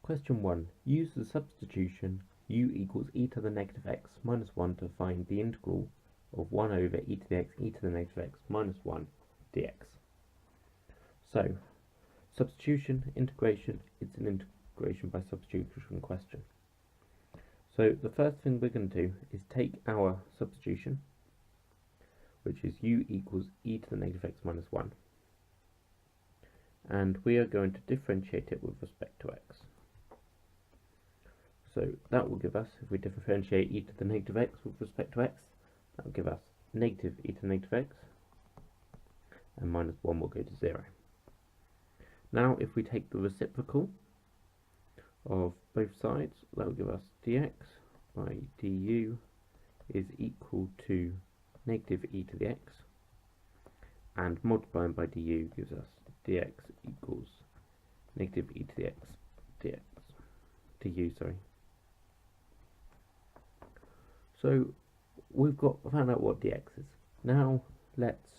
Question 1. Use the substitution u equals e to the negative x minus 1 to find the integral of 1 over e to the x e to the negative x minus 1 dx. So, substitution, integration, it's an integration by substitution question. So the first thing we're going to do is take our substitution, which is u equals e to the negative x minus 1, and we are going to differentiate it with respect to x. So that will give us, if we differentiate e to the negative x with respect to x, that will give us negative e to the negative x, and minus 1 will go to 0. Now if we take the reciprocal of both sides, that will give us dx by du is equal to negative e to the x, and multiplying by du gives us dx equals negative e to the x du. So we've found out what dx is. Now let's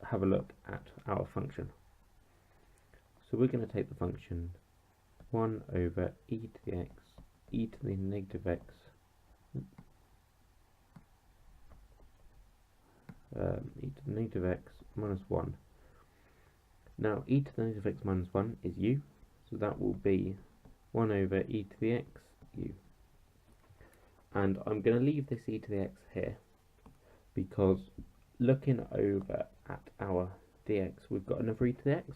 have a look at our function. So we're going to take the function 1 over e to the x, e to the negative x, e to the negative x minus 1. Now e to the negative x minus 1 is u, so that will be 1 over e to the x u. And I'm going to leave this e to the x here, because looking over at our dx, we've got another e to the x,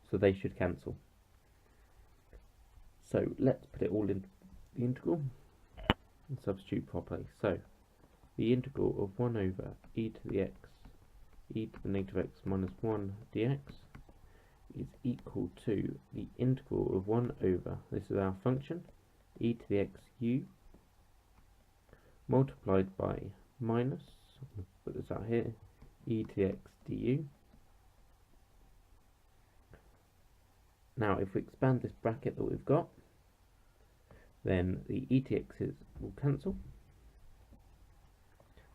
so they should cancel. So let's put it all in the integral and substitute properly. So the integral of 1 over e to the x, e to the negative x minus 1 dx is equal to the integral of 1 over, this is our function, e to the x u, multiplied by minus, put this out here, e to the x du. Now if we expand this bracket that we've got, then the e to the x's will cancel,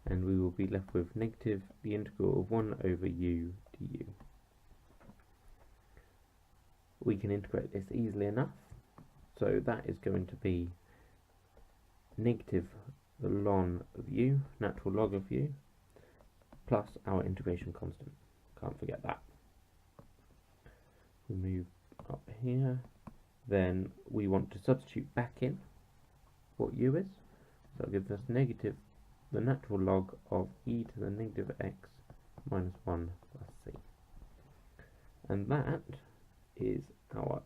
and we will be left with negative the integral of 1 over u du. We can integrate this easily enough, so that is going to be negative the ln of u, natural log of u, plus our integration constant. Can't forget that. We move up here, then we want to substitute back in what u is, so it gives us negative the natural log of e to the negative x minus 1 plus c, and that is our